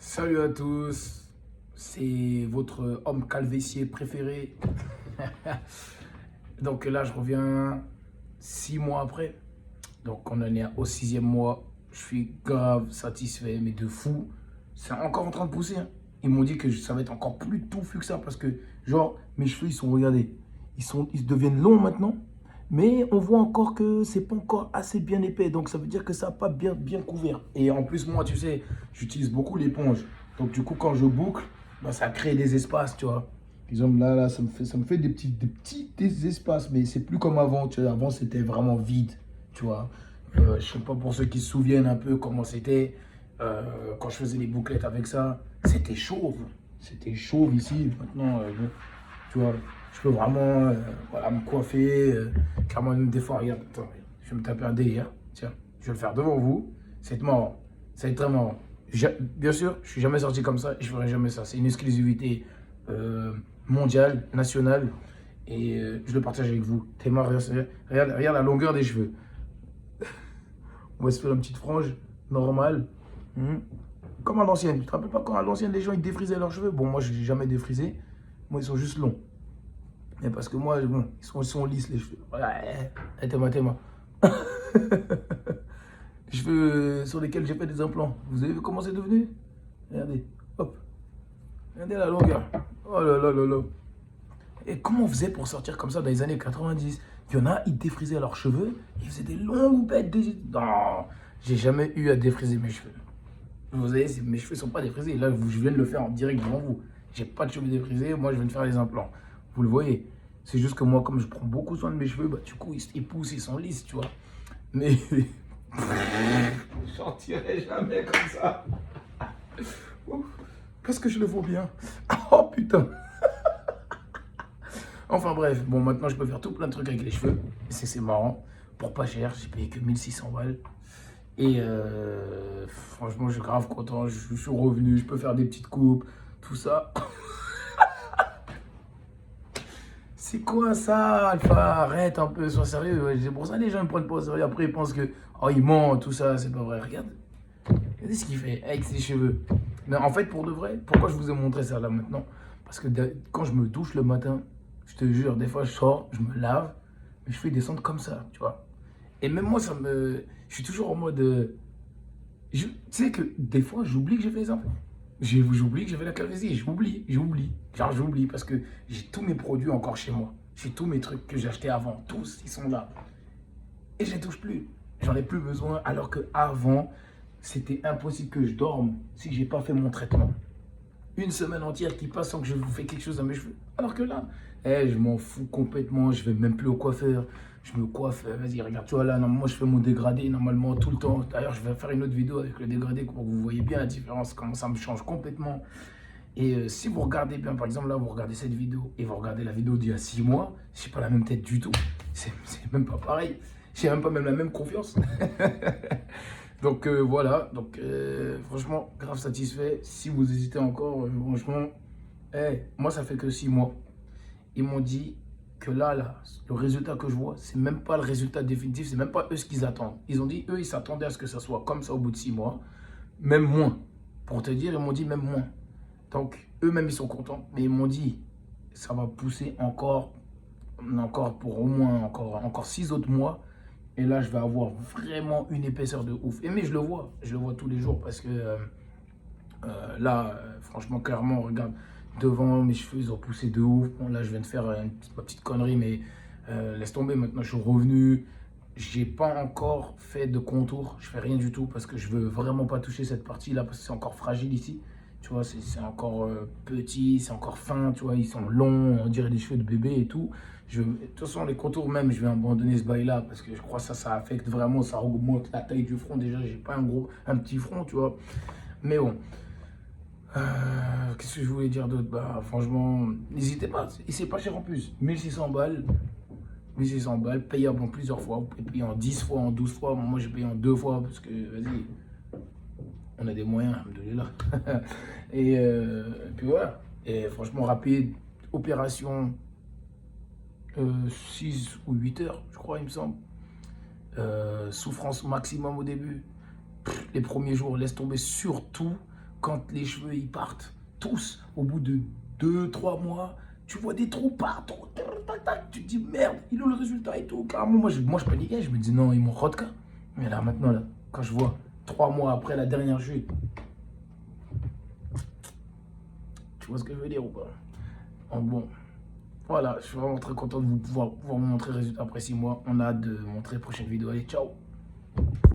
Salut à tous, c'est votre homme calvessier préféré. Donc là, je reviens 6 mois après. Donc on en est au 6e mois. Je suis grave satisfait, mais de fou. C'est encore en train de pousser, hein. Ils m'ont dit que ça va être encore plus touffu que ça parce que, genre, mes cheveux, regardez, ils deviennent longs maintenant. Mais on voit encore que c'est pas encore assez bien épais. Donc ça veut dire que ça n'a pas bien couvert. Et en plus, moi, tu sais, j'utilise beaucoup l'éponge. Donc du coup, quand je boucle, bah, ça crée des espaces, tu vois. Par exemple, là, ça me fait des espaces. Mais c'est plus comme avant. Tu vois. Avant, c'était vraiment vide, tu vois. Je sais pas pour ceux qui se souviennent un peu comment c'était. Quand je faisais les bouclettes avec ça, c'était chauve. C'était chauve ici. Maintenant, tu vois, je peux vraiment voilà, me coiffer. Clairement, même des fois, regarde, attends, je vais me taper un délire. Tiens, je vais le faire devant vous. C'est marrant. Ça va être très marrant. Bien sûr, je suis jamais sorti comme ça et je ferai jamais ça. C'est une exclusivité mondiale, nationale. Et je le partage avec vous. T'es marrant, regarde la longueur des cheveux. On va se faire une petite frange normale. Mhm. Comme à l'ancienne. Tu te rappelles pas quand à l'ancienne, les gens ils défrisaient leurs cheveux? Bon, moi, je n'ai jamais défrisé. Moi, ils sont juste longs. Mais parce que moi, bon, ils sont lisses les cheveux. Ouais, t'es moi. Cheveux sur lesquels j'ai fait des implants. Vous avez vu comment c'est devenu? Regardez, hop. Regardez la longueur. Oh là là là là. Et comment on faisait pour sortir comme ça dans les années 90? Il y en a, ils défrisaient leurs cheveux, ils faisaient des longues bêtes. Non, j'ai jamais eu à défriser mes cheveux. Vous savez, mes cheveux ne sont pas défrisés. Là, je viens de le faire en direct devant vous. J'ai pas de cheveux défrisés, moi je viens de faire les implants. Vous le voyez. C'est juste que moi, comme je prends beaucoup soin de mes cheveux, bah, du coup, ils poussent, ils sont lisses, tu vois. Mais j'en tirerai jamais comme ça. Ouf, parce que je le vaux bien. Oh putain. Enfin bref, bon, maintenant je peux faire tout plein de trucs avec les cheveux. C'est marrant. Pour pas cher, j'ai payé que 1600 balles. Et franchement, je suis grave content. Je suis revenu, je peux faire des petites coupes, tout ça. C'est quoi ça, Alpha? Arrête un peu, sois sérieux. Ouais. C'est pour ça que les gens ne prennent pas au sérieux. Après, ils pensent que, oh, il ment, tout ça, c'est pas vrai. Regarde. Regardez ce qu'il fait avec ses cheveux. Mais en fait, pour de vrai, pourquoi je vous ai montré ça là maintenant? Parce que quand je me douche le matin, je te jure, des fois je sors, je me lave, mes cheveux ils descendent comme ça, tu vois. Et même moi, je suis toujours en mode. Tu sais que des fois, j'oublie que j'ai fait les implants. J'oublie que j'avais la calvitie. J'oublie. Genre, j'oublie parce que j'ai tous mes produits encore chez moi. J'ai tous mes trucs que j'ai achetés avant. Tous, ils sont là. Et je les touche plus. J'en ai plus besoin. Alors qu'avant, c'était impossible que je dorme si j'ai pas fait mon traitement. Une semaine entière qui passe sans que je vous fais quelque chose à mes cheveux. Alors que là, je m'en fous complètement. Je vais même plus au coiffeur. Je me coiffe. Vas-y, regarde, tu vois là, non, moi je fais mon dégradé normalement tout le temps. D'ailleurs, je vais faire une autre vidéo avec le dégradé pour que vous voyez bien la différence, comment ça me change complètement. Et si vous regardez bien, par exemple, là, vous regardez cette vidéo et vous regardez la vidéo d'il y a 6 mois, j'ai pas la même tête du tout. C'est même pas pareil. J'ai même pas même la même confiance. Donc voilà, donc franchement, grave satisfait. Si vous hésitez encore, franchement, moi ça fait que 6 mois. Ils m'ont dit que là, le résultat que je vois, c'est même pas le résultat définitif, c'est même pas eux ce qu'ils attendent. Ils ont dit, eux, ils s'attendaient à ce que ça soit comme ça au bout de 6 mois, même moins. Pour te dire, ils m'ont dit même moins. Donc eux-mêmes, ils sont contents, mais ils m'ont dit, ça va pousser encore pour au moins encore 6 autres mois. Et là, je vais avoir vraiment une épaisseur de ouf. Et mais je le vois tous les jours parce que là, franchement, clairement, regarde, devant mes cheveux, ils ont poussé de ouf. Bon, là, je viens de faire ma petite connerie, mais laisse tomber, maintenant je suis revenu. J'ai pas encore fait de contour, je fais rien du tout parce que je veux vraiment pas toucher cette partie-là parce que c'est encore fragile ici. Tu vois, c'est encore petit, c'est encore fin, tu vois, ils sont longs, on dirait des cheveux de bébé et tout. De toute façon, les contours même, je vais abandonner ce bail-là parce que je crois que ça affecte vraiment, ça augmente la taille du front. Déjà, j'ai pas un petit front, tu vois. Mais bon, qu'est-ce que je voulais dire d'autre? Bah, franchement, n'hésitez pas, et c'est pas cher en plus. 1600 balles, 1600 balles, payable en plusieurs fois. Vous pouvez payer en 10 fois, en 12 fois. Moi, j'ai payé en 2 fois parce que, vas-y, on a des moyens, alhamdoulilah. Et puis voilà. Et franchement, rapide, opération 6 ou 8 heures, je crois, il me semble. Souffrance maximum au début. Les premiers jours, laisse tomber surtout quand les cheveux ils partent, tous, au bout de 2, 3 mois, tu vois des trous partout, tac, tac, tu te dis merde, il est où le résultat et tout. Carrément, moi je paniquais, je me dis non, ils m'ont rodka. Mais là maintenant, là, quand je vois 3 mois après la dernière chute, tu vois ce que je veux dire ou pas? Donc bon, voilà, je suis vraiment très content de pouvoir vous montrer le résultat après 6 mois. On a hâte de montrer la prochaine vidéo. Allez, ciao!